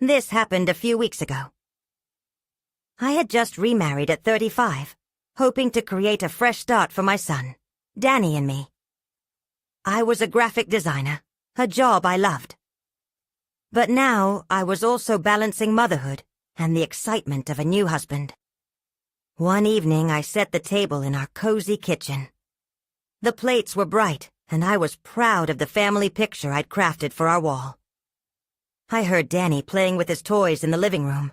This happened a few weeks ago. I had just remarried at 35, hoping to create a fresh start for my son, Danny and me. I was a graphic designer, a job I loved. But now I was also balancing motherhood and the excitement of a new husband. One evening I set the table in our cozy kitchen. The plates were bright, and I was proud of the family picture I'd crafted for our wall. I heard Danny playing with his toys in the living room.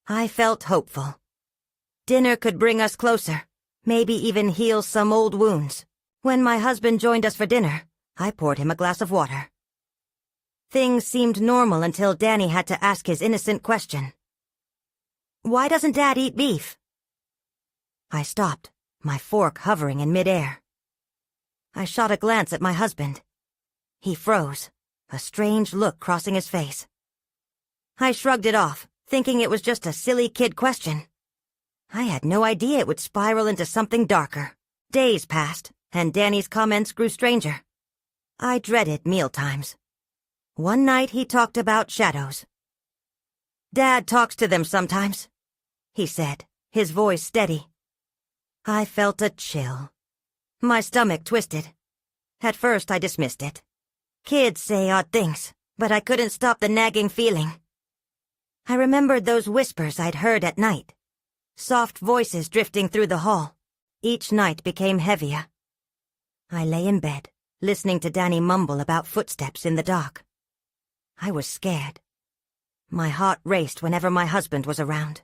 I felt hopeful. Dinner could bring us closer, maybe even heal some old wounds. When my husband joined us for dinner, I poured him a glass of water. Things seemed normal until Danny had to ask his innocent question. "Why doesn't Dad eat beef?" I stopped, my fork hovering in midair. I shot a glance at my husband. He froze, a strange look crossing his face. I shrugged it off, thinking it was just a silly kid question. I had no idea it would spiral into something darker. Days passed, and Danny's comments grew stranger. I dreaded mealtimes. One night he talked about shadows. "Dad talks to them sometimes," he said, his voice steady. I felt a chill. My stomach twisted. At first I dismissed it. Kids say odd things, but I couldn't stop the nagging feeling. I remembered those whispers I'd heard at night. Soft voices drifting through the hall. Each night became heavier. I lay in bed, listening to Danny mumble about footsteps in the dark. I was scared. My heart raced whenever my husband was around.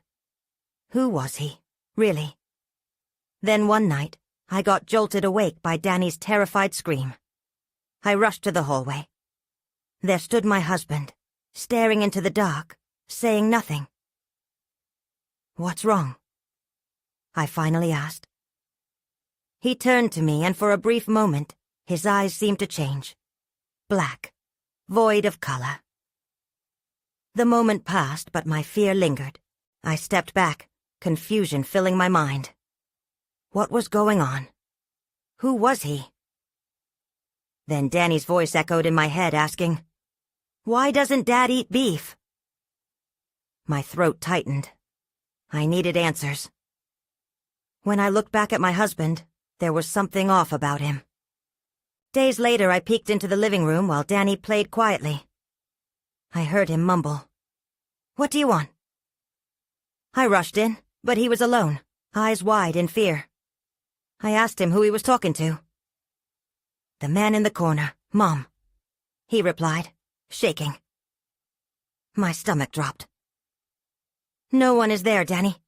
Who was he, really? Then one night, I got jolted awake by Danny's terrified scream. I rushed to the hallway. There stood my husband, staring into the dark, saying nothing. "What's wrong?" I finally asked. He turned to me, and for a brief moment, his eyes seemed to change. Black, void of color. The moment passed, but my fear lingered. I stepped back, confusion filling my mind. What was going on? Who was he? Then Danny's voice echoed in my head, asking, "Why doesn't Dad eat beef?" My throat tightened. I needed answers. When I looked back at my husband, there was something off about him. Days later, I peeked into the living room while Danny played quietly. I heard him mumble, "What do you want?" I rushed in, but he was alone, eyes wide in fear. I asked him who he was talking to. "The man in the corner, Mom," he replied, shaking. My stomach dropped. "No one is there, Danny,"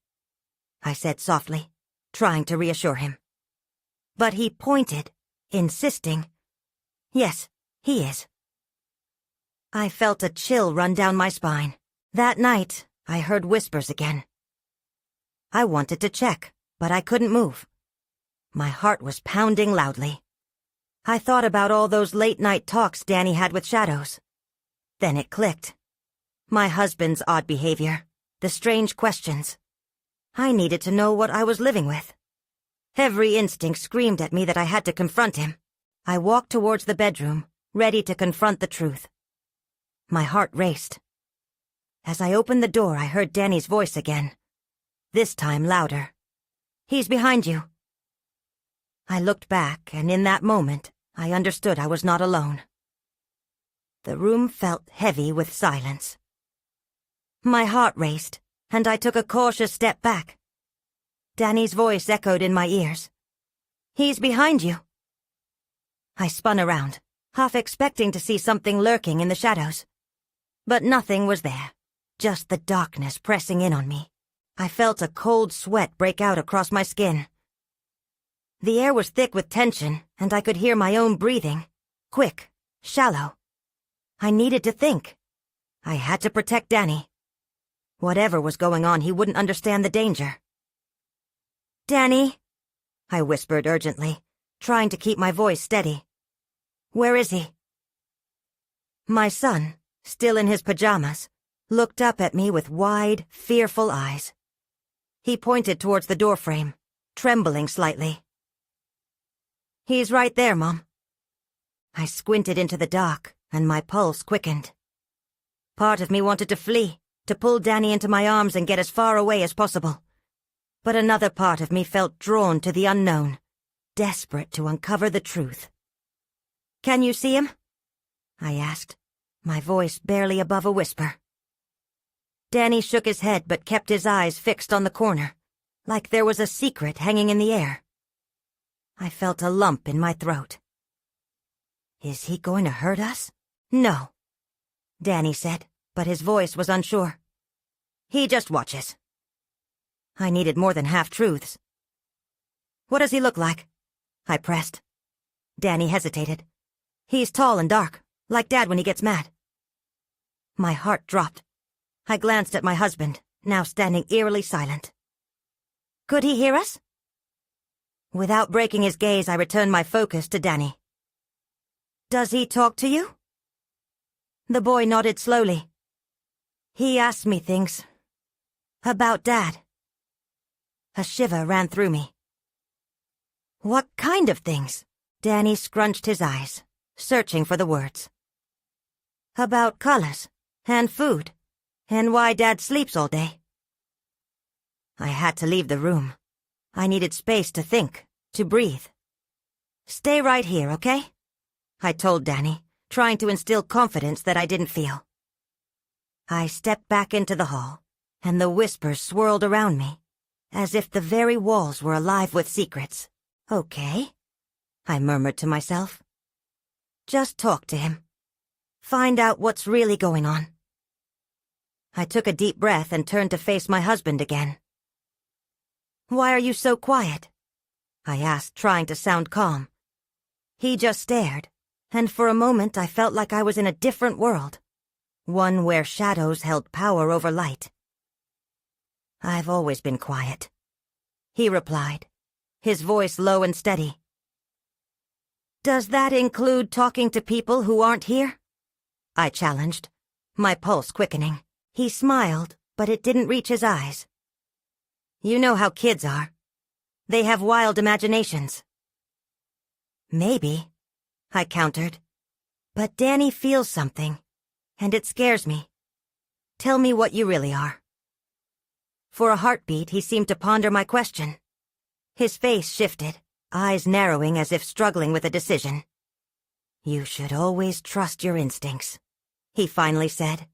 I said softly, trying to reassure him. But he pointed, insisting, "Yes, he is." I felt a chill run down my spine. That night, I heard whispers again. I wanted to check, but I couldn't move. My heart was pounding loudly. I thought about all those late-night talks Danny had with shadows. Then it clicked. My husband's odd behavior, the strange questions. I needed to know what I was living with. Every instinct screamed at me that I had to confront him. I walked towards the bedroom, ready to confront the truth. My heart raced. As I opened the door, I heard Danny's voice again, this time louder. "He's behind you." I looked back, and in that moment, I understood I was not alone. The room felt heavy with silence. My heart raced, and I took a cautious step back. Danny's voice echoed in my ears. "He's behind you." I spun around, half expecting to see something lurking in the shadows. But nothing was there, just the darkness pressing in on me. I felt a cold sweat break out across my skin. The air was thick with tension, and I could hear my own breathing, quick, shallow. I needed to think. I had to protect Danny. Whatever was going on, he wouldn't understand the danger. "Danny," I whispered urgently, trying to keep my voice steady. "Where is he?" My son, still in his pajamas, looked up at me with wide, fearful eyes. He pointed towards the doorframe, trembling slightly. "He's right there, Mom." I squinted into the dark, and my pulse quickened. Part of me wanted to flee, to pull Danny into my arms and get as far away as possible. But another part of me felt drawn to the unknown, desperate to uncover the truth. "Can you see him?" I asked, my voice barely above a whisper. Danny shook his head but kept his eyes fixed on the corner, like there was a secret hanging in the air. I felt a lump in my throat. "Is he going to hurt us?" "No," Danny said, but his voice was unsure. "He just watches." I needed more than half-truths. "What does he look like?" I pressed. Danny hesitated. "He's tall and dark, like Dad when he gets mad." My heart dropped. I glanced at my husband, now standing eerily silent. "Could he hear us?" Without breaking his gaze, I returned my focus to Danny. "Does he talk to you?" The boy nodded slowly. "He asked me things. About Dad." A shiver ran through me. "What kind of things?" Danny scrunched his eyes, searching for the words. "About colors, and food, and why Dad sleeps all day." I had to leave the room. I needed space to think, to breathe. "Stay right here, okay?" I told Danny, trying to instill confidence that I didn't feel. I stepped back into the hall, and the whispers swirled around me, as if the very walls were alive with secrets. "Okay," I murmured to myself. "Just talk to him. Find out what's really going on." I took a deep breath and turned to face my husband again. "Why are you so quiet?" I asked, trying to sound calm. He just stared, and for a moment I felt like I was in a different world, one where shadows held power over light. "I've always been quiet," he replied, his voice low and steady. "Does that include talking to people who aren't here?" I challenged, my pulse quickening. He smiled, but it didn't reach his eyes. "You know how kids are. They have wild imaginations." "Maybe," I countered. "But Danny feels something, and it scares me. Tell me what you really are." For a heartbeat, he seemed to ponder my question. His face shifted, eyes narrowing as if struggling with a decision. "You should always trust your instincts," he finally said,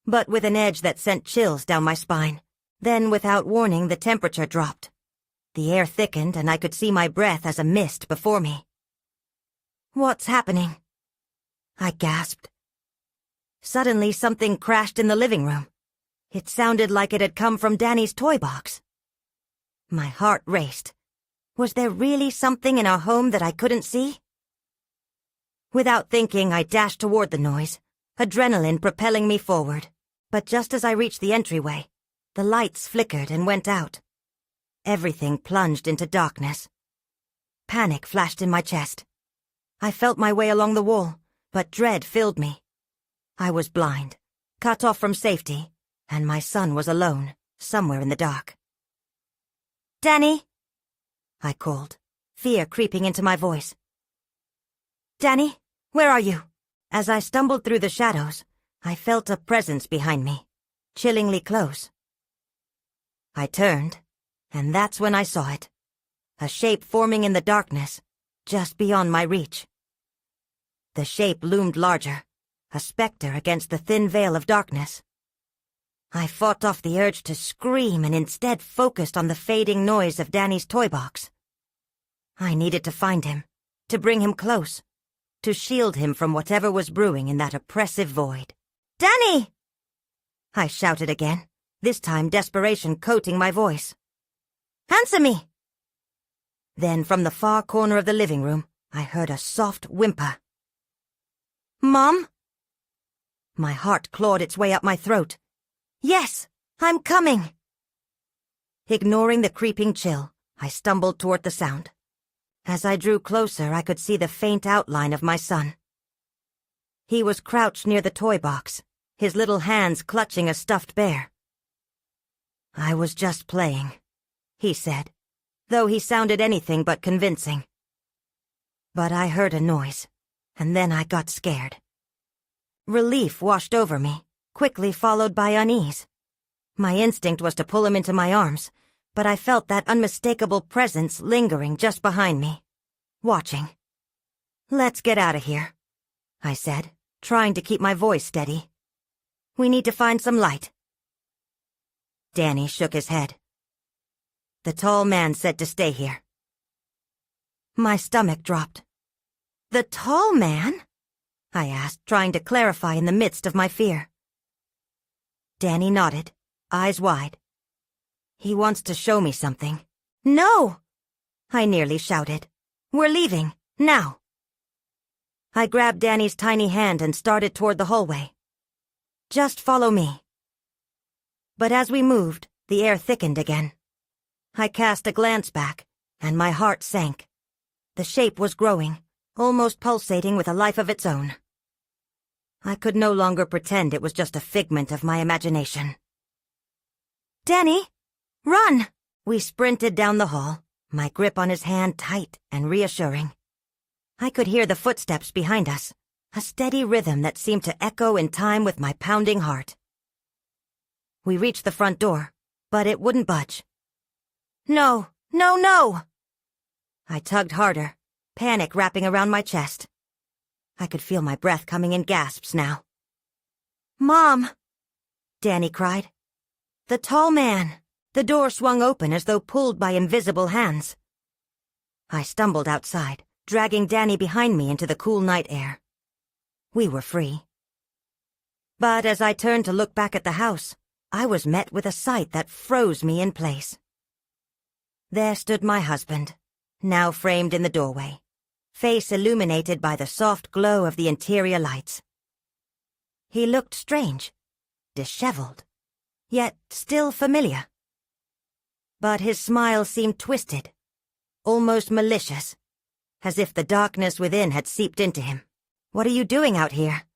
but with an edge that sent chills down my spine. Then, without warning, the temperature dropped. The air thickened, and I could see my breath as a mist before me. "What's happening?" I gasped. Suddenly, something crashed in the living room. It sounded like it had come from Danny's toy box. My heart raced. Was there really something in our home that I couldn't see? Without thinking, I dashed toward the noise, adrenaline propelling me forward. But just as I reached the entryway, the lights flickered and went out. Everything plunged into darkness. Panic flashed in my chest. I felt my way along the wall, but dread filled me. I was blind, cut off from safety, and my son was alone, somewhere in the dark. "Danny!" I called, fear creeping into my voice. "Danny, where are you?" As I stumbled through the shadows, I felt a presence behind me, chillingly close. I turned, and that's when I saw it. A shape forming in the darkness, just beyond my reach. The shape loomed larger, a specter against the thin veil of darkness. I fought off the urge to scream and instead focused on the fading noise of Danny's toy box. I needed to find him, to bring him close, to shield him from whatever was brewing in that oppressive void. "Danny!" I shouted again, this time desperation coating my voice. "Answer me!" Then from the far corner of the living room, I heard a soft whimper. "Mom?" My heart clawed its way up my throat. "Yes, I'm coming!" Ignoring the creeping chill, I stumbled toward the sound. As I drew closer, I could see the faint outline of my son. He was crouched near the toy box, his little hands clutching a stuffed bear. "I was just playing," he said, though he sounded anything but convincing. But I heard a noise, and then I got scared. Relief washed over me, quickly followed by unease. My instinct was to pull him into my arms, but I felt that unmistakable presence lingering just behind me, watching. "Let's get out of here," I said, trying to keep my voice steady. "We need to find some light." Danny shook his head. "The tall man said to stay here." My stomach dropped. "The tall man?" I asked, trying to clarify in the midst of my fear. Danny nodded, eyes wide. "He wants to show me something." "No!" I nearly shouted. "We're leaving, now." I grabbed Danny's tiny hand and started toward the hallway. "Just follow me." But as we moved, the air thickened again. I cast a glance back, and my heart sank. The shape was growing, almost pulsating with a life of its own. I could no longer pretend it was just a figment of my imagination. "Danny, run!" We sprinted down the hall, my grip on his hand tight and reassuring. I could hear the footsteps behind us, a steady rhythm that seemed to echo in time with my pounding heart. We reached the front door, but it wouldn't budge. "No, no, no!" I tugged harder, panic wrapping around my chest. I could feel my breath coming in gasps now. "Mom!" Danny cried. "The tall man!" The door swung open as though pulled by invisible hands. I stumbled outside, dragging Danny behind me into the cool night air. We were free. But as I turned to look back at the house, I was met with a sight that froze me in place. There stood my husband, now framed in the doorway, face illuminated by the soft glow of the interior lights. He looked strange, disheveled, yet still familiar. But his smile seemed twisted, almost malicious, as if the darkness within had seeped into him. "What are you doing out here?"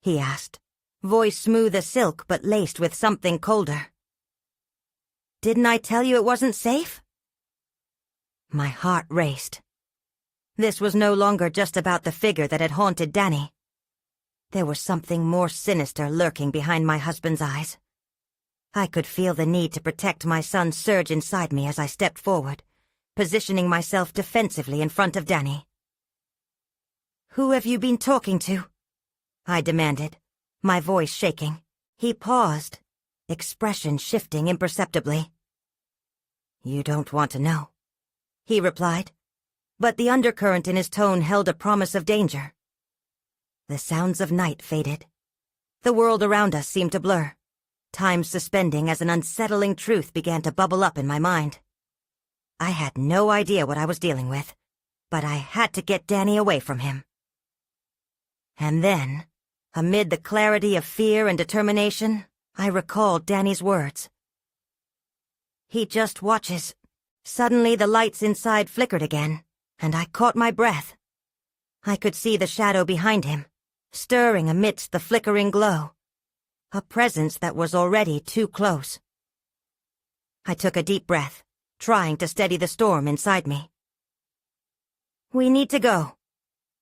he asked, voice smooth as silk but laced with something colder. "Didn't I tell you it wasn't safe?" My heart raced. This was no longer just about the figure that had haunted Danny. There was something more sinister lurking behind my husband's eyes. I could feel the need to protect my son surge inside me as I stepped forward, positioning myself defensively in front of Danny. "Who have you been talking to?" I demanded, my voice shaking. He paused, expression shifting imperceptibly. "You don't want to know," he replied, but the undercurrent in his tone held a promise of danger. The sounds of night faded. The world around us seemed to blur, time suspending as an unsettling truth began to bubble up in my mind. I had no idea what I was dealing with, but I had to get Danny away from him. And then, amid the clarity of fear and determination, I recalled Danny's words. "He just watches." Suddenly the lights inside flickered again, and I caught my breath. I could see the shadow behind him, stirring amidst the flickering glow, a presence that was already too close. I took a deep breath, trying to steady the storm inside me. "We need to go,"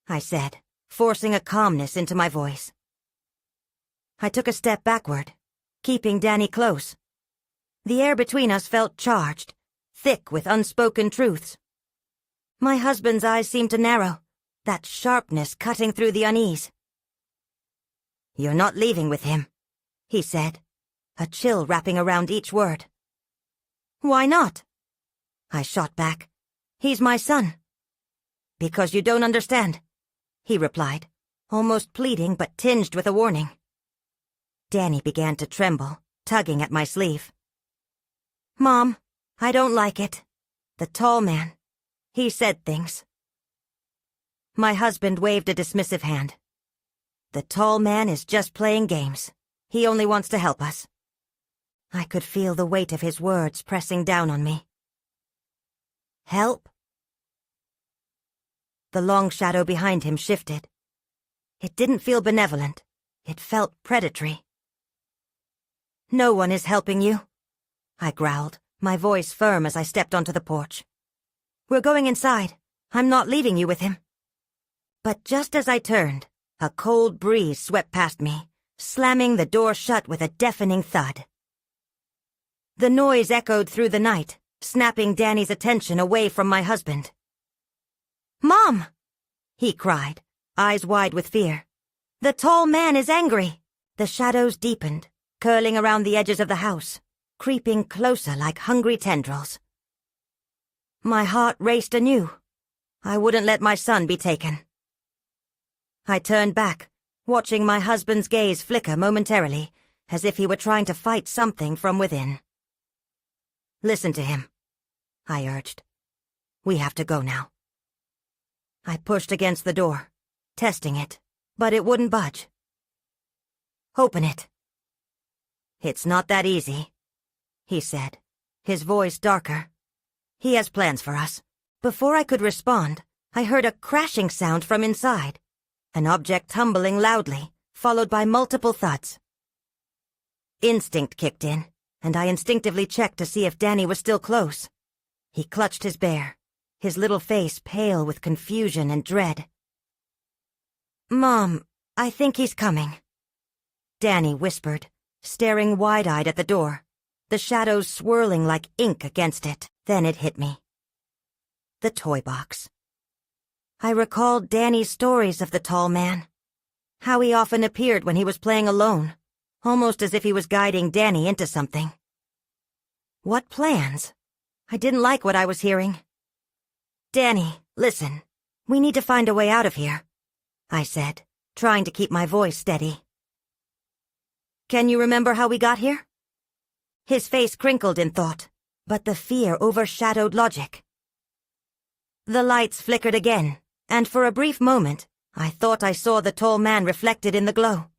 I said, forcing a calmness into my voice. I took a step backward, keeping Danny close. The air between us felt charged, thick with unspoken truths. My husband's eyes seemed to narrow, that sharpness cutting through the unease. "You're not leaving with him," he said, a chill wrapping around each word. "Why not?" I shot back. "He's my son." "Because you don't understand," he replied, almost pleading but tinged with a warning. Danny began to tremble, tugging at my sleeve. "Mom, I don't like it. The tall man. He said things." My husband waved a dismissive hand. "The tall man is just playing games. He only wants to help us." I could feel the weight of his words pressing down on me. "Help?" The long shadow behind him shifted. It didn't feel benevolent. It felt predatory. "No one is helping you," I growled, my voice firm as I stepped onto the porch. "We're going inside. I'm not leaving you with him." But just as I turned, a cold breeze swept past me, slamming the door shut with a deafening thud. The noise echoed through the night, snapping Danny's attention away from my husband. "Mom!" he cried, eyes wide with fear. "The tall man is angry." The shadows deepened, curling around the edges of the house, creeping closer like hungry tendrils. My heart raced anew. I wouldn't let my son be taken. I turned back, watching my husband's gaze flicker momentarily, as if he were trying to fight something from within. "Listen to him," I urged. "We have to go now." I pushed against the door, testing it, but it wouldn't budge. "Open it." "It's not that easy," he said, his voice darker. "He has plans for us." Before I could respond, I heard a crashing sound from inside, an object tumbling loudly, followed by multiple thuds. Instinct kicked in, and I instinctively checked to see if Danny was still close. He clutched his bear, his little face pale with confusion and dread. "Mom, I think he's coming," Danny whispered, staring wide-eyed at the door, the shadows swirling like ink against it. Then it hit me. The toy box. I recalled Danny's stories of the tall man, how he often appeared when he was playing alone, almost as if he was guiding Danny into something. What plans? I didn't like what I was hearing. "Danny, listen. We need to find a way out of here," I said, trying to keep my voice steady. "Can you remember how we got here?" His face crinkled in thought, but the fear overshadowed logic. The lights flickered again, and for a brief moment, I thought I saw the tall man reflected in the glow.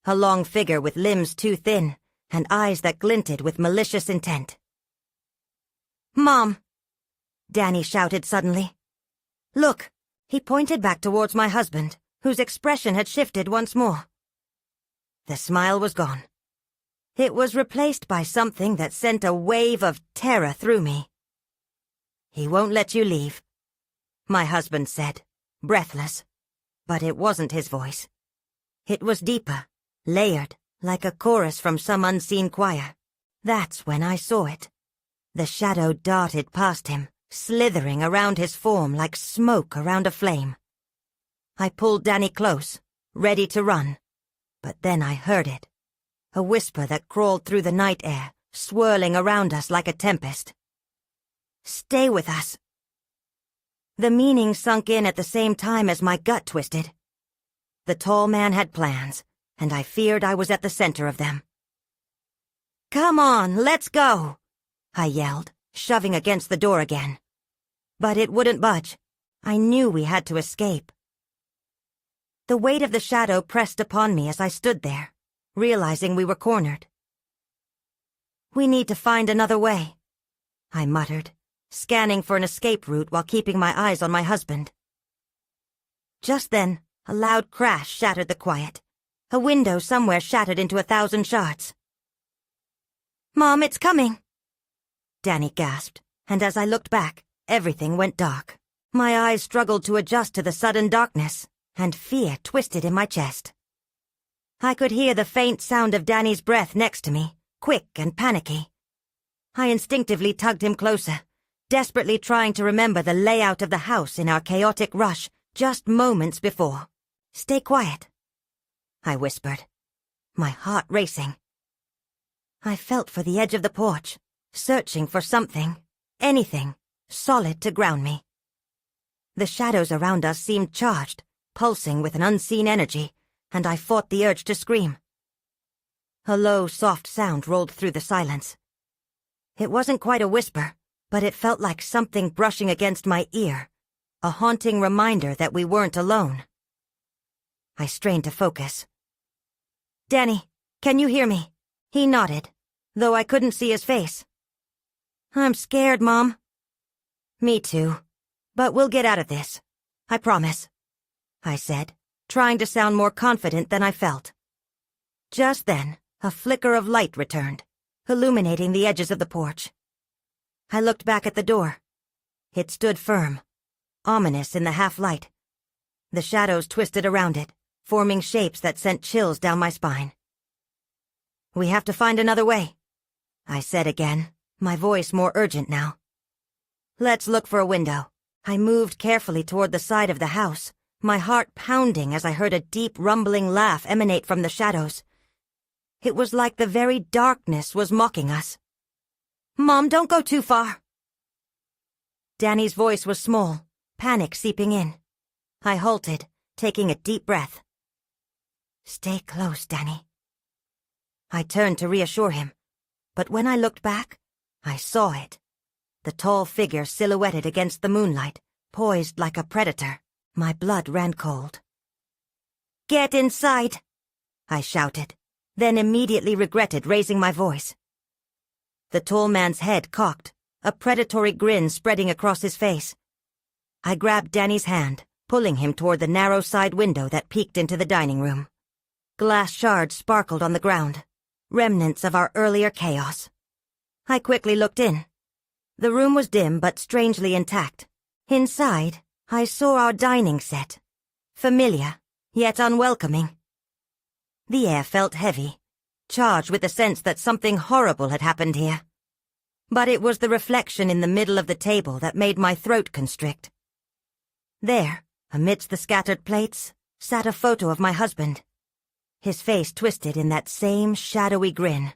A long figure with limbs too thin, and eyes that glinted with malicious intent. "Mom!" Danny shouted suddenly. "Look!" He pointed back towards my husband, whose expression had shifted once more. The smile was gone. It was replaced by something that sent a wave of terror through me. "He won't let you leave," my husband said, breathless. But it wasn't his voice. It was deeper, layered, like a chorus from some unseen choir. That's when I saw it. The shadow darted past him, slithering around his form like smoke around a flame. I pulled Danny close, ready to run. But then I heard it. A whisper that crawled through the night air, swirling around us like a tempest. "Stay with us." The meaning sunk in at the same time as my gut twisted. The tall man had plans, and I feared I was at the center of them. "Come on, let's go!" I yelled, shoving against the door again. But it wouldn't budge. I knew we had to escape. The weight of the shadow pressed upon me as I stood there, realizing we were cornered. "We need to find another way," I muttered, scanning for an escape route while keeping my eyes on my husband. Just then, a loud crash shattered the quiet. A window somewhere shattered into 1,000 shards. "Mom, it's coming!" Danny gasped, and as I looked back, everything went dark. My eyes struggled to adjust to the sudden darkness, and fear twisted in my chest. I could hear the faint sound of Danny's breath next to me, quick and panicky. I instinctively tugged him closer, desperately trying to remember the layout of the house in our chaotic rush just moments before. "Stay quiet," I whispered, my heart racing. I felt for the edge of the porch, searching for something, anything, solid to ground me. The shadows around us seemed charged, pulsing with an unseen energy, and I fought the urge to scream. A low, soft sound rolled through the silence. It wasn't quite a whisper, but it felt like something brushing against my ear, a haunting reminder that we weren't alone. I strained to focus. "Danny, can you hear me?" He nodded, though I couldn't see his face. "I'm scared, Mom." "Me too. But we'll get out of this. I promise," I said, trying to sound more confident than I felt. Just then, a flicker of light returned, illuminating the edges of the porch. I looked back at the door. It stood firm, ominous in the half-light. The shadows twisted around it, forming shapes that sent chills down my spine. "We have to find another way," I said again, my voice more urgent now. "Let's look for a window." I moved carefully toward the side of the house, my heart pounding as I heard a deep rumbling laugh emanate from the shadows. It was like the very darkness was mocking us. "Mom, don't go too far." Danny's voice was small, panic seeping in. I halted, taking a deep breath. "Stay close, Danny." I turned to reassure him, but when I looked back, I saw it. The tall figure silhouetted against the moonlight, poised like a predator. My blood ran cold. "Get inside!" I shouted, then immediately regretted raising my voice. The tall man's head cocked, a predatory grin spreading across his face. I grabbed Danny's hand, pulling him toward the narrow side window that peeked into the dining room. Glass shards sparkled on the ground, remnants of our earlier chaos. I quickly looked in. The room was dim but strangely intact. Inside, I saw our dining set. Familiar, yet unwelcoming. The air felt heavy, charged with the sense that something horrible had happened here. But it was the reflection in the middle of the table that made my throat constrict. There, amidst the scattered plates, sat a photo of my husband, his face twisted in that same shadowy grin.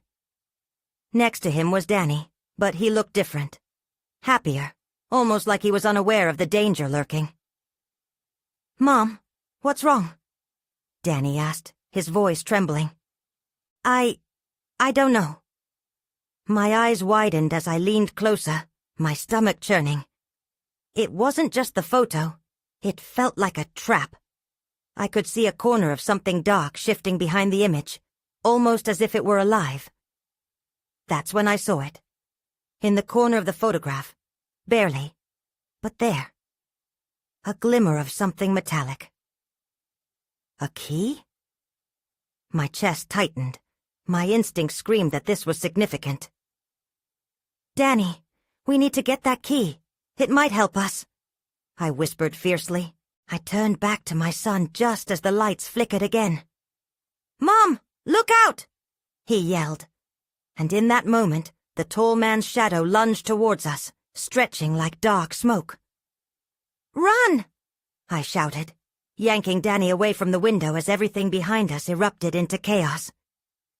Next to him was Danny, but he looked different. Happier, almost like he was unaware of the danger lurking. "Mom, what's wrong?" Danny asked, his voice trembling. I don't know." My eyes widened as I leaned closer, my stomach churning. It wasn't just the photo. It felt like a trap. I could see a corner of something dark shifting behind the image, almost as if it were alive. That's when I saw it. In the corner of the photograph. Barely. But there. A glimmer of something metallic. A key? My chest tightened. My instinct screamed that this was significant. "Danny, we need to get that key. It might help us," I whispered fiercely. I turned back to my son just as the lights flickered again. "Mom, look out!" he yelled. And in that moment, the tall man's shadow lunged towards us, stretching like dark smoke. "Run!" I shouted, yanking Danny away from the window as everything behind us erupted into chaos.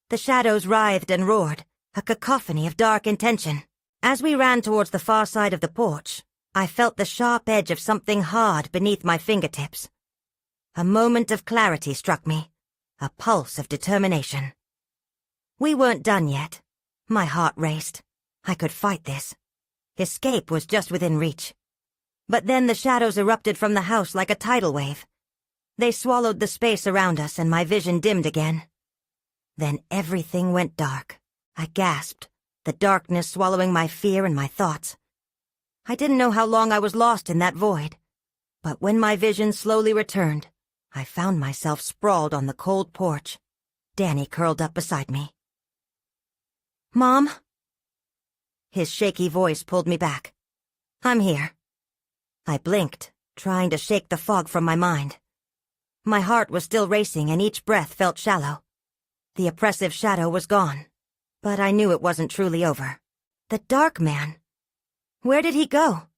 The shadows writhed and roared, a cacophony of dark intention. As we ran towards the far side of the porch, I felt the sharp edge of something hard beneath my fingertips. A moment of clarity struck me, a pulse of determination. We weren't done yet. My heart raced. I could fight this. Escape was just within reach. But then the shadows erupted from the house like a tidal wave. They swallowed the space around us and my vision dimmed again. Then everything went dark. I gasped, the darkness swallowing my fear and my thoughts. I didn't know how long I was lost in that void. But when my vision slowly returned, I found myself sprawled on the cold porch, Danny curled up beside me. "Mom?" His shaky voice pulled me back. "I'm here." I blinked, trying to shake the fog from my mind. My heart was still racing and each breath felt shallow. The oppressive shadow was gone, but I knew it wasn't truly over. The dark man. Where did he go?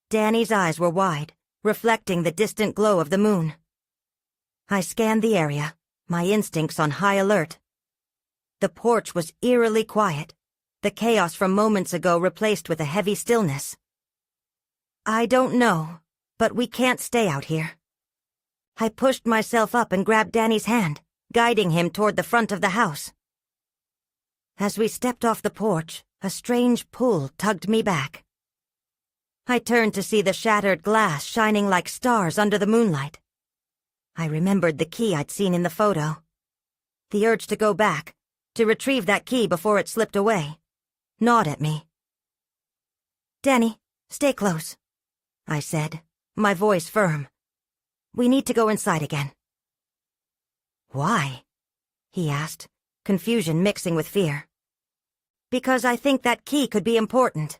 Danny's eyes were wide, reflecting the distant glow of the moon. I scanned the area, my instincts on high alert. The porch was eerily quiet, the chaos from moments ago replaced with a heavy stillness. "I don't know, but we can't stay out here." I pushed myself up and grabbed Danny's hand, guiding him toward the front of the house. As we stepped off the porch, a strange pull tugged me back. I turned to see the shattered glass shining like stars under the moonlight. I remembered the key I'd seen in the photo. The urge to go back, to retrieve that key before it slipped away, gnawed at me. "Danny, stay close," I said, my voice firm. "We need to go inside again." "Why?" he asked, confusion mixing with fear. "Because I think that key could be important."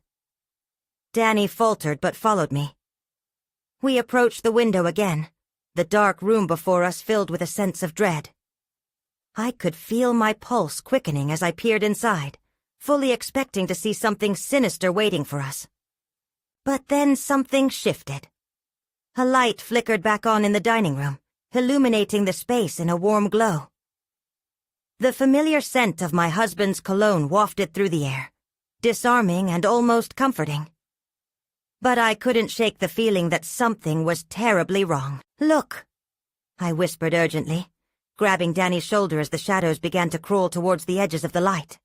Danny faltered but followed me. We approached the window again, the dark room before us filled with a sense of dread. I could feel my pulse quickening as I peered inside, fully expecting to see something sinister waiting for us. But then something shifted. A light flickered back on in the dining room, illuminating the space in a warm glow. The familiar scent of my husband's cologne wafted through the air, disarming and almost comforting. But I couldn't shake the feeling that something was terribly wrong. "Look," I whispered urgently, grabbing Danny's shoulder as the shadows began to crawl towards the edges of the light.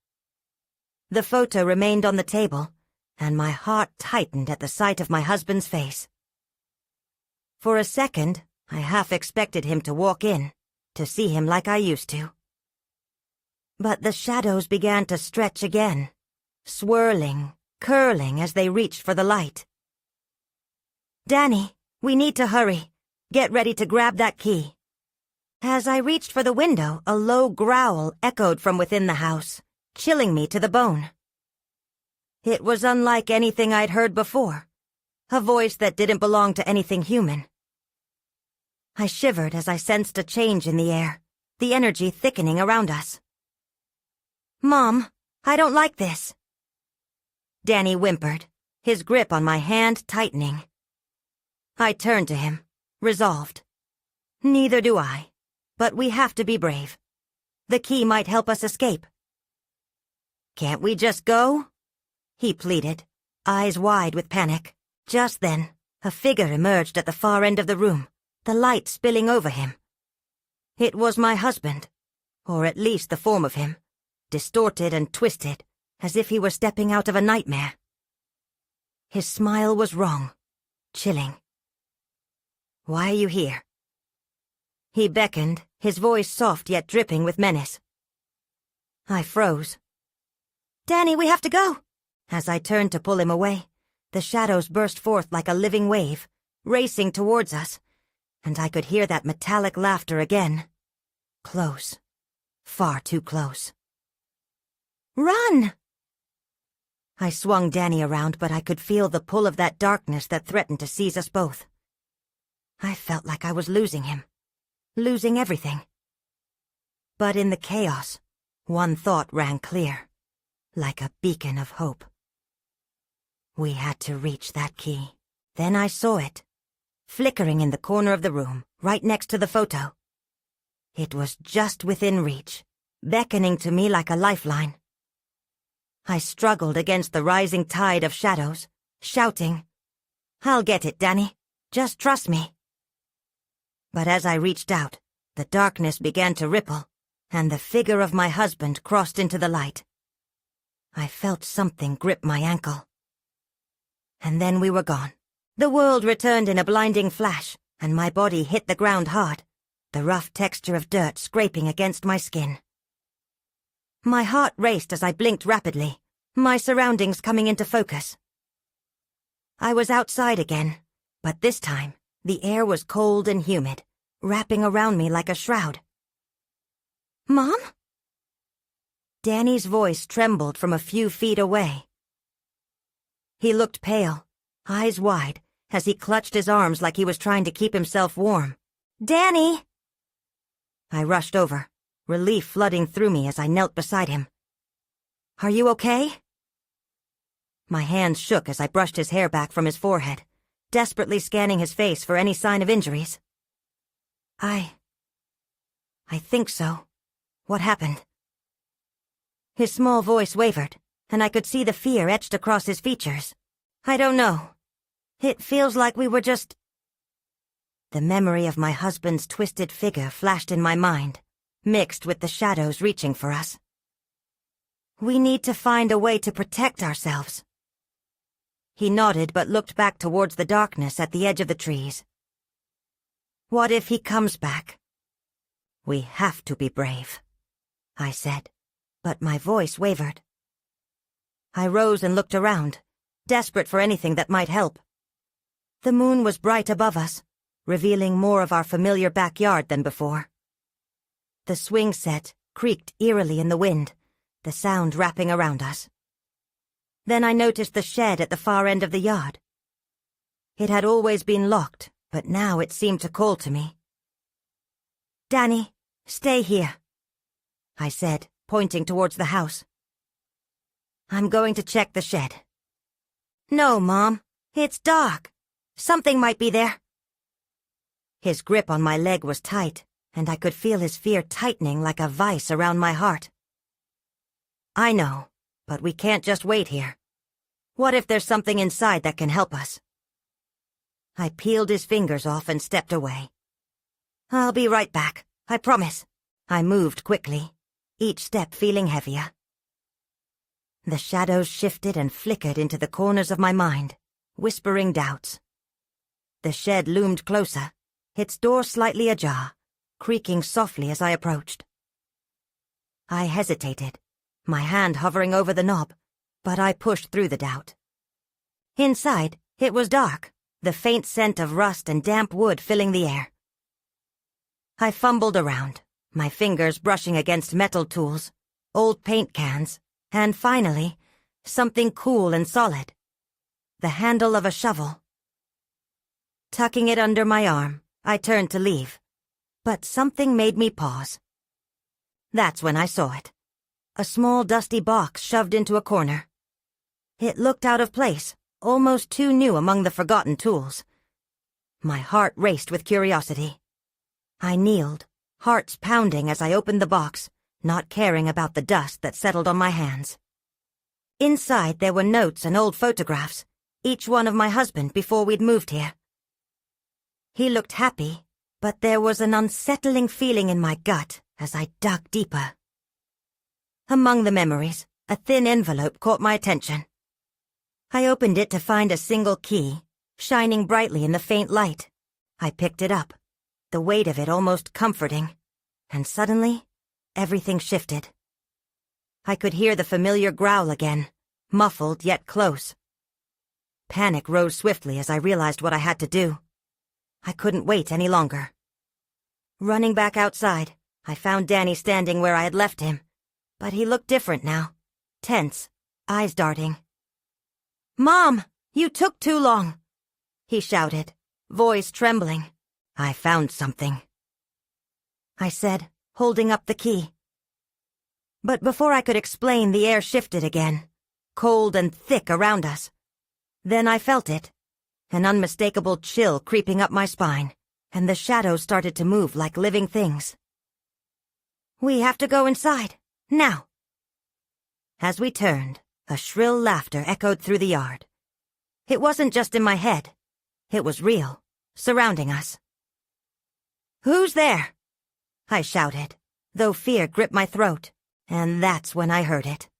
The photo remained on the table, and my heart tightened at the sight of my husband's face. For a second, I half expected him to walk in, to see him like I used to. But the shadows began to stretch again, swirling, curling as they reached for the light. "Danny, we need to hurry. Get ready to grab that key." As I reached for the window, a low growl echoed from within the house, chilling me to the bone. It was unlike anything I'd heard before, a voice that didn't belong to anything human. I shivered as I sensed a change in the air, the energy thickening around us. "Mom, I don't like this." Danny whimpered, his grip on my hand tightening. I turned to him, resolved. "Neither do I, but we have to be brave. The key might help us escape." "Can't we just go?" he pleaded, eyes wide with panic. Just then, a figure emerged at the far end of the room, the light spilling over him. It was my husband, or at least the form of him, distorted and twisted, as if he were stepping out of a nightmare. His smile was wrong, chilling. "Why are you here?" He beckoned, his voice soft yet dripping with menace. I froze. "Danny, we have to go!" As I turned to pull him away, the shadows burst forth like a living wave, racing towards us, and I could hear that metallic laughter again. Close. Far too close. "Run!" I swung Danny around, but I could feel the pull of that darkness that threatened to seize us both. I felt like I was losing him, losing everything. But in the chaos, one thought rang clear, like a beacon of hope. We had to reach that key. Then I saw it, flickering in the corner of the room, right next to the photo. It was just within reach, beckoning to me like a lifeline. I struggled against the rising tide of shadows, shouting, "I'll get it, Danny. Just trust me." But as I reached out, the darkness began to ripple, and the figure of my husband crossed into the light. I felt something grip my ankle. And then we were gone. The world returned in a blinding flash, and my body hit the ground hard, the rough texture of dirt scraping against my skin. My heart raced as I blinked rapidly, my surroundings coming into focus. I was outside again, but this time, the air was cold and humid, wrapping around me like a shroud. "Mom?" Danny's voice trembled from a few feet away. He looked pale, eyes wide, as he clutched his arms like he was trying to keep himself warm. "Danny!" I rushed over, relief flooding through me as I knelt beside him. "Are you okay?" My hands shook as I brushed his hair back from his forehead, desperately scanning his face for any sign of injuries. I think so. What happened?" His small voice wavered, and I could see the fear etched across his features. "I don't know. It feels like we were just—" The memory of my husband's twisted figure flashed in my mind, mixed with the shadows reaching for us. "We need to find a way to protect ourselves." He nodded but looked back towards the darkness at the edge of the trees. "What if he comes back?" "We have to be brave," I said, but my voice wavered. I rose and looked around, desperate for anything that might help. The moon was bright above us, revealing more of our familiar backyard than before. The swing set creaked eerily in the wind, the sound wrapping around us. Then I noticed the shed at the far end of the yard. It had always been locked, but now it seemed to call to me, "Danny, stay here," I said, pointing towards the house. "I'm going to check the shed." "No, Mom. It's dark. Something might be there." His grip on my leg was tight, and I could feel his fear tightening like a vice around my heart. "I know, but we can't just wait here. What if there's something inside that can help us?" I peeled his fingers off and stepped away. "I'll be right back, I promise." I moved quickly, each step feeling heavier. The shadows shifted and flickered into the corners of my mind, whispering doubts. The shed loomed closer, its door slightly ajar, creaking softly as I approached. I hesitated, my hand hovering over the knob, but I pushed through the doubt. Inside, it was dark, the faint scent of rust and damp wood filling the air. I fumbled around, my fingers brushing against metal tools, old paint cans, and finally, something cool and solid. The handle of a shovel. Tucking it under my arm, I turned to leave, but something made me pause. That's when I saw it. A small dusty box shoved into a corner. It looked out of place, almost too new among the forgotten tools. My heart raced with curiosity. I kneeled, hearts pounding as I opened the box, not caring about the dust that settled on my hands. Inside there were notes and old photographs, each one of my husband before we'd moved here. He looked happy, but there was an unsettling feeling in my gut as I dug deeper. Among the memories, a thin envelope caught my attention. I opened it to find a single key, shining brightly in the faint light. I picked it up, the weight of it almost comforting, and suddenly, everything shifted. I could hear the familiar growl again, muffled yet close. Panic rose swiftly as I realized what I had to do. I couldn't wait any longer. Running back outside, I found Danny standing where I had left him, but he looked different now, tense, eyes darting. "Mom, you took too long," he shouted, voice trembling. "I found something," I said, holding up the key. But before I could explain, the air shifted again, cold and thick around us. Then I felt it, an unmistakable chill creeping up my spine, and the shadows started to move like living things. "We have to go inside, now." As we turned, a shrill laughter echoed through the yard. It wasn't just in my head. It was real, surrounding us. "Who's there?" I shouted, though fear gripped my throat, and that's when I heard it.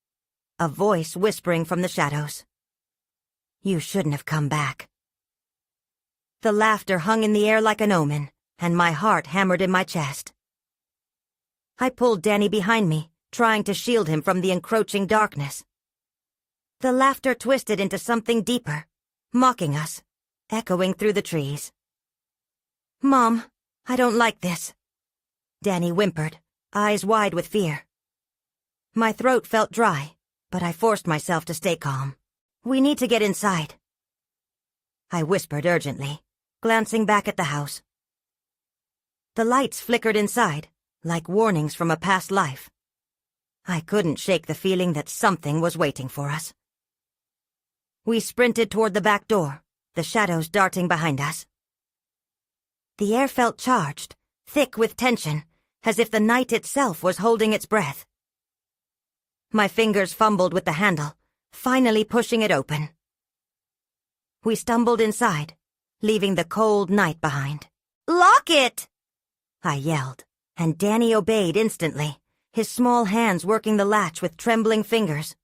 A voice whispering from the shadows. "You shouldn't have come back." The laughter hung in the air like an omen, and my heart hammered in my chest. I pulled Danny behind me, trying to shield him from the encroaching darkness. The laughter twisted into something deeper, mocking us, echoing through the trees. "Mom, I don't like this," Danny whimpered, eyes wide with fear. My throat felt dry, but I forced myself to stay calm. "We need to get inside," I whispered urgently, glancing back at the house. The lights flickered inside, like warnings from a past life. I couldn't shake the feeling that something was waiting for us. We sprinted toward the back door, the shadows darting behind us. The air felt charged, thick with tension, as if the night itself was holding its breath. My fingers fumbled with the handle, finally pushing it open. We stumbled inside, leaving the cold night behind. "Lock it!" I yelled, and Danny obeyed instantly, his small hands working the latch with trembling fingers.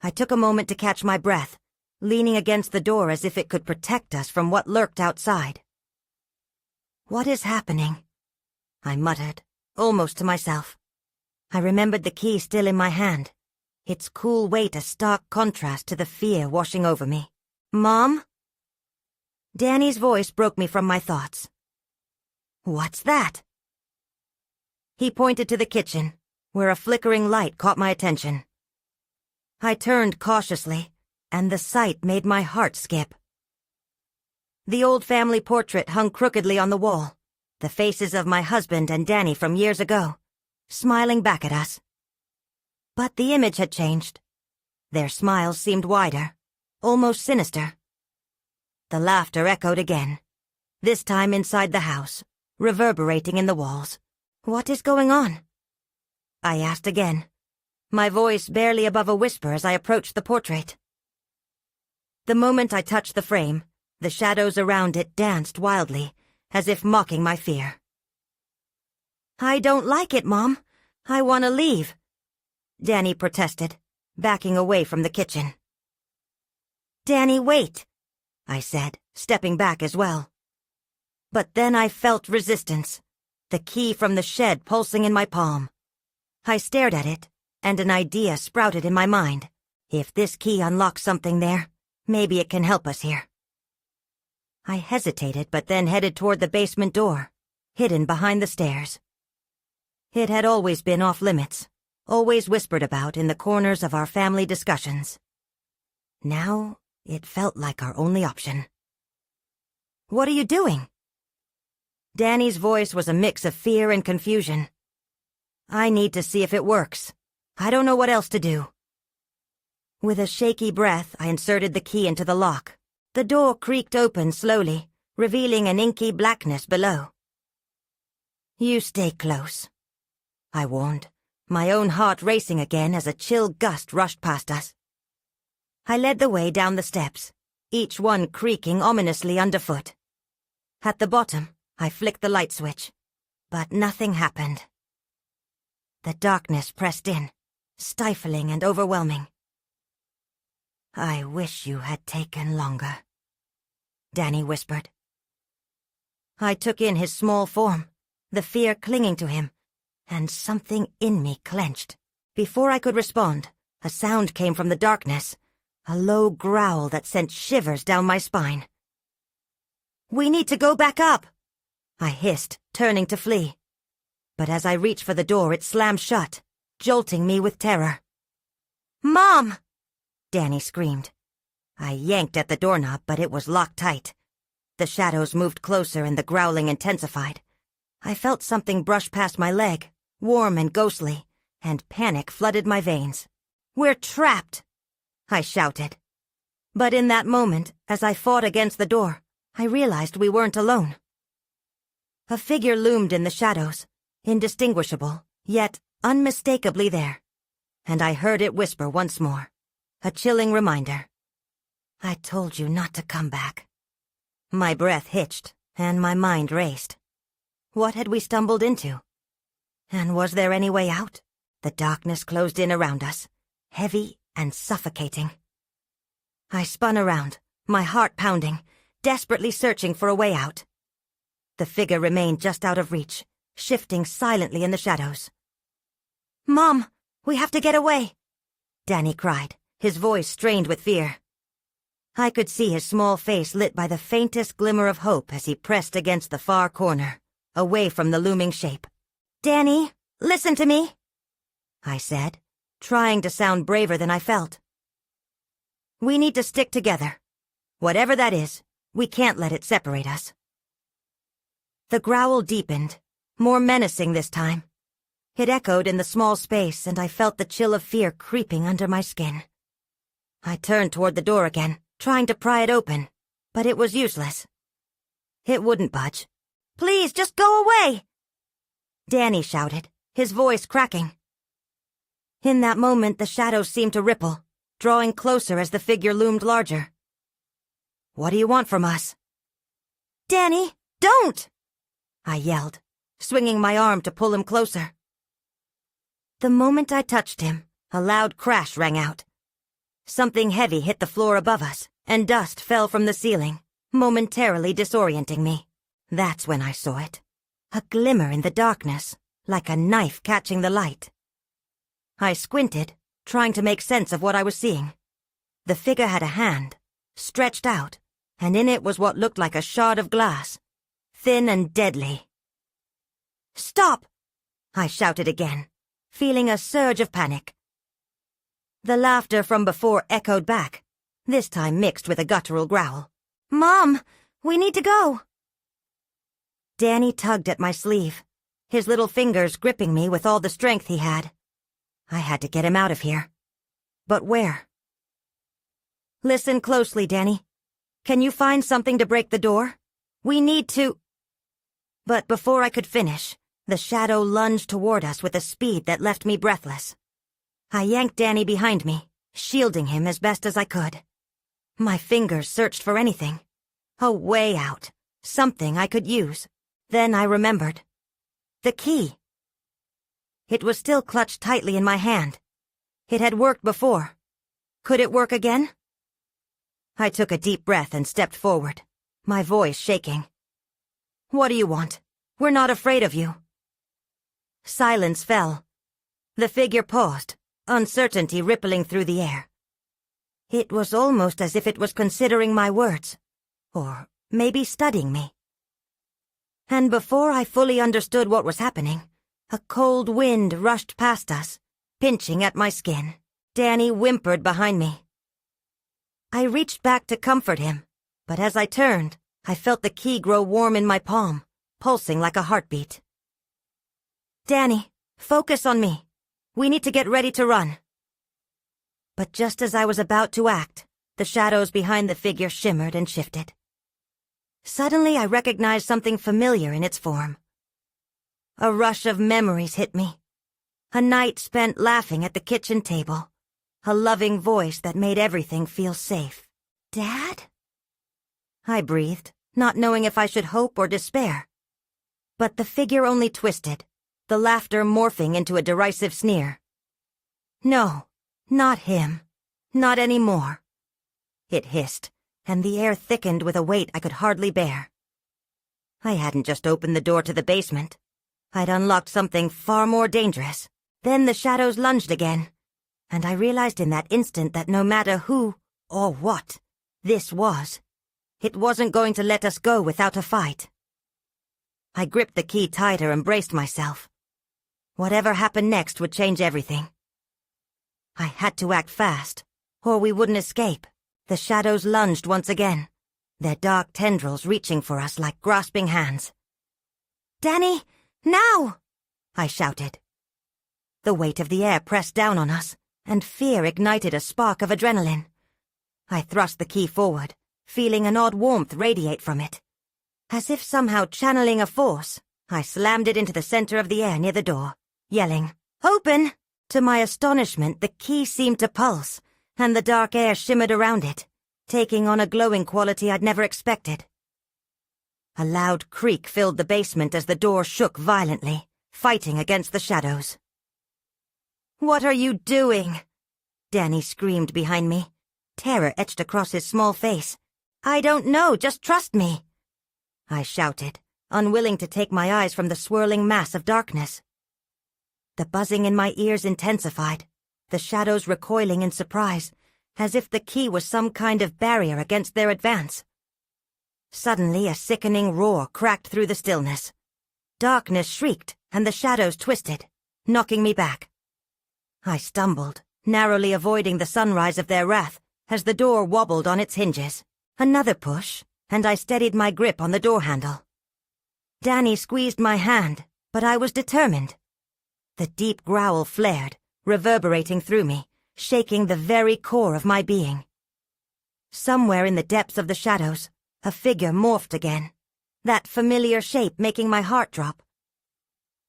I took a moment to catch my breath, leaning against the door as if it could protect us from what lurked outside. "What is happening?" I muttered, almost to myself. I remembered the key still in my hand, its cool weight a stark contrast to the fear washing over me. "Mom?" Danny's voice broke me from my thoughts. "What's that?" He pointed to the kitchen, where a flickering light caught my attention. I turned cautiously, and the sight made my heart skip. The old family portrait hung crookedly on the wall, The faces of my husband and Danny from years ago, smiling back at us. But the image had changed. Their smiles seemed wider, almost sinister. The laughter echoed again, this time inside the house, reverberating in the walls. "What is going on?" I asked again, my voice barely above a whisper as I approached the portrait. The moment I touched the frame, the shadows around it danced wildly, as if mocking my fear. "I don't like it, Mom. I want to leave," Danny protested, backing away from the kitchen. "Danny, wait," I said, stepping back as well. But then I felt resistance, the key from the shed pulsing in my palm. I stared at it, and an idea sprouted in my mind. If this key unlocks something there, maybe it can help us here. I hesitated, but then headed toward the basement door, hidden behind the stairs. It had always been off limits, always whispered about in the corners of our family discussions. Now, it felt like our only option. "What are you doing?" Danny's voice was a mix of fear and confusion. "I need to see if it works. I don't know what else to do." With a shaky breath, I inserted the key into the lock. The door creaked open slowly, revealing an inky blackness below. "You stay close," I warned, my own heart racing again as a chill gust rushed past us. I led the way down the steps, each one creaking ominously underfoot. At the bottom, I flicked the light switch, but nothing happened. The darkness pressed in, stifling and overwhelming. "I wish you had taken longer," Danny whispered. I took in his small form, the fear clinging to him, and something in me clenched. Before I could respond, a sound came from the darkness, a low growl that sent shivers down my spine. "We need to go back up," I hissed, turning to flee. But as I reached for the door, it slammed shut, jolting me with terror. "Mom!" Danny screamed. I yanked at the doorknob, but it was locked tight. The shadows moved closer and the growling intensified. I felt something brush past my leg, warm and ghostly, and panic flooded my veins. "We're trapped!" I shouted. But in that moment, as I fought against the door, I realized we weren't alone. A figure loomed in the shadows, indistinguishable, yet unmistakably there, and I heard it whisper once more, a chilling reminder. "I told you not to come back." My breath hitched, and my mind raced. What had we stumbled into? And was there any way out? The darkness closed in around us, heavy and suffocating. I spun around, my heart pounding, desperately searching for a way out. The figure remained just out of reach, shifting silently in the shadows. "Mom, we have to get away," Danny cried, his voice strained with fear. I could see his small face lit by the faintest glimmer of hope as he pressed against the far corner, away from the looming shape. "Danny, listen to me," I said, trying to sound braver than I felt. "We need to stick together. Whatever that is, we can't let it separate us." The growl deepened, more menacing this time. It echoed in the small space, and I felt the chill of fear creeping under my skin. I turned toward the door again, trying to pry it open, but it was useless. It wouldn't budge. "Please, just go away!" Danny shouted, his voice cracking. In that moment, the shadows seemed to ripple, drawing closer as the figure loomed larger. "What do you want from us?" "Danny, don't!" I yelled, swinging my arm to pull him closer. The moment I touched him, a loud crash rang out. Something heavy hit the floor above us, and dust fell from the ceiling, momentarily disorienting me. That's when I saw it. A glimmer in the darkness, like a knife catching the light. I squinted, trying to make sense of what I was seeing. The figure had a hand, stretched out, and in it was what looked like a shard of glass, thin and deadly. "Stop!" I shouted again, feeling a surge of panic. The laughter from before echoed back, this time mixed with a guttural growl. "Mom, we need to go!" Danny tugged at my sleeve, his little fingers gripping me with all the strength he had. I had to get him out of here. But where? Listen closely, Danny. Can you find something to break the door? We need to... But before I could finish, the shadow lunged toward us with a speed that left me breathless. I yanked Danny behind me, shielding him as best as I could. My fingers searched for anything. A way out. Something I could use. Then I remembered. The key. It was still clutched tightly in my hand. It had worked before. Could it work again? I took a deep breath and stepped forward, my voice shaking. What do you want? We're not afraid of you. Silence fell. The figure paused, uncertainty rippling through the air. It was almost as if it was considering my words, or maybe studying me. And before I fully understood what was happening, a cold wind rushed past us, pinching at my skin. Danny whimpered behind me. I reached back to comfort him, but as I turned, I felt the key grow warm in my palm, pulsing like a heartbeat. Danny, focus on me. We need to get ready to run. But just as I was about to act, the shadows behind the figure shimmered and shifted. Suddenly I recognized something familiar in its form. A rush of memories hit me. A night spent laughing at the kitchen table. A loving voice that made everything feel safe. Dad? I breathed, not knowing if I should hope or despair. But the figure only twisted, the laughter morphing into a derisive sneer. No, not him. Not anymore. It hissed, and the air thickened with a weight I could hardly bear. I hadn't just opened the door to the basement. I'd unlocked something far more dangerous. Then the shadows lunged again, and I realized in that instant that no matter who or what this was, it wasn't going to let us go without a fight. I gripped the key tighter and braced myself. Whatever happened next would change everything. I had to act fast, or we wouldn't escape. The shadows lunged once again, their dark tendrils reaching for us like grasping hands. Danny, now! I shouted. The weight of the air pressed down on us, and fear ignited a spark of adrenaline. I thrust the key forward, feeling an odd warmth radiate from it. As if somehow channeling a force, I slammed it into the center of the air near the door, yelling, "Open!" To my astonishment, the key seemed to pulse, and the dark air shimmered around it, taking on a glowing quality I'd never expected. A loud creak filled the basement as the door shook violently, fighting against the shadows. "What are you doing?" Danny screamed behind me, terror etched across his small face. "I don't know, just trust me," I shouted, unwilling to take my eyes from the swirling mass of darkness. The buzzing in my ears intensified, the shadows recoiling in surprise, as if the key was some kind of barrier against their advance. Suddenly a sickening roar cracked through the stillness. Darkness shrieked, and the shadows twisted, knocking me back. I stumbled, narrowly avoiding the sunrise of their wrath, as the door wobbled on its hinges. Another push, and I steadied my grip on the door handle. Danny squeezed my hand, but I was determined. The deep growl flared, reverberating through me, shaking the very core of my being. Somewhere in the depths of the shadows, a figure morphed again, that familiar shape making my heart drop.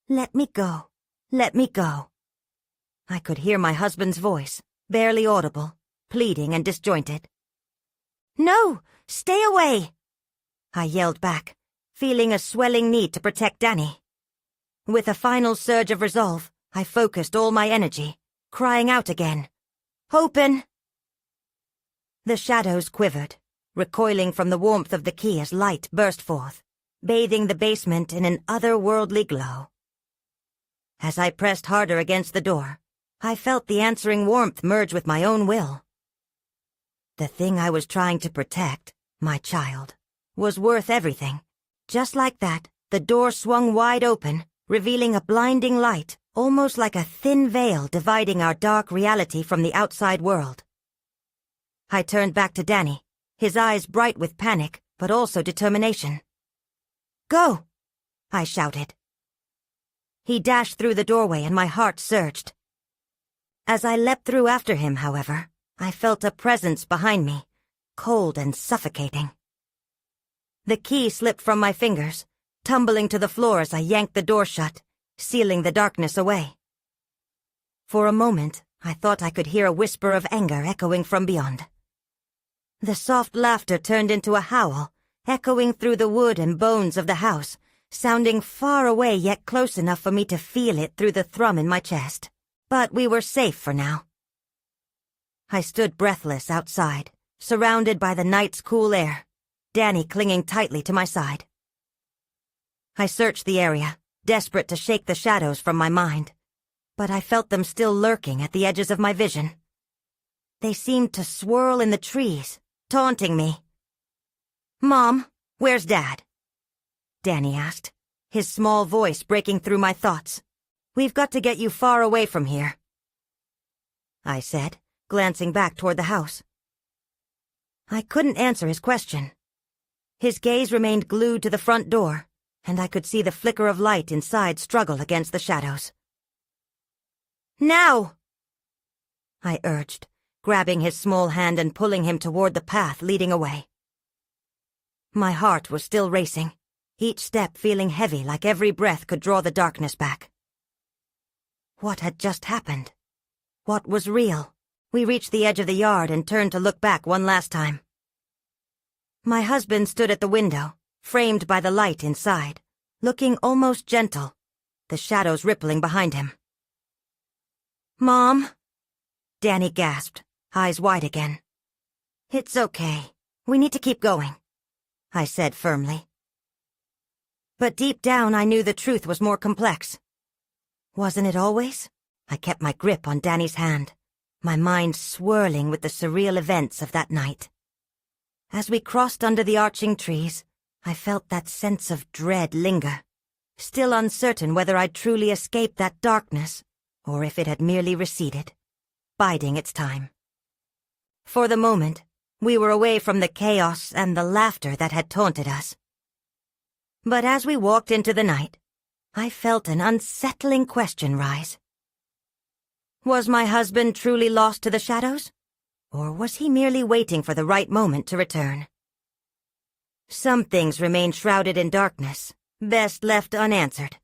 "Let me go. Let me go." I could hear my husband's voice, barely audible, pleading and disjointed. "No! Stay away!" I yelled back, feeling a swelling need to protect Danny. With a final surge of resolve, I focused all my energy, crying out again, "Open!" The shadows quivered, recoiling from the warmth of the key as light burst forth, bathing the basement in an otherworldly glow. As I pressed harder against the door, I felt the answering warmth merge with my own will. The thing I was trying to protect, my child, was worth everything. Just like that, the door swung wide open, revealing a blinding light, almost like a thin veil dividing our dark reality from the outside world. I turned back to Danny, his eyes bright with panic, but also determination. "Go! I shouted. He dashed through the doorway and my heart surged. As I leapt through after him, however, I felt a presence behind me, cold and suffocating. The key slipped from my fingers, tumbling to the floor as I yanked the door shut, sealing the darkness away. For a moment, I thought I could hear a whisper of anger echoing from beyond. The soft laughter turned into a howl, echoing through the wood and bones of the house, sounding far away yet close enough for me to feel it through the thrum in my chest. But we were safe for now. I stood breathless outside, surrounded by the night's cool air, Danny clinging tightly to my side. I searched the area, desperate to shake the shadows from my mind, but I felt them still lurking at the edges of my vision. They seemed to swirl in the trees, taunting me. "Mom, where's Dad?" Danny asked, his small voice breaking through my thoughts. "We've got to get you far away from here," I said, glancing back toward the house. I couldn't answer his question. His gaze remained glued to the front door, and I could see the flicker of light inside struggle against the shadows. "Now!" I urged, grabbing his small hand and pulling him toward the path leading away. My heart was still racing, each step feeling heavy like every breath could draw the darkness back. What had just happened? What was real? We reached the edge of the yard and turned to look back one last time. My husband stood at the window, framed by the light inside, looking almost gentle, the shadows rippling behind him. "Mom," Danny gasped, eyes wide again. "It's okay. We need to keep going," I said firmly. But deep down I knew the truth was more complex. Wasn't it always? I kept my grip on Danny's hand, my mind swirling with the surreal events of that night. As we crossed under the arching trees, I felt that sense of dread linger, still uncertain whether I'd truly escaped that darkness or if it had merely receded, biding its time. For the moment, we were away from the chaos and the laughter that had taunted us. But as we walked into the night, I felt an unsettling question rise. Was my husband truly lost to the shadows? Or was he merely waiting for the right moment to return? Some things remain shrouded in darkness, best left unanswered.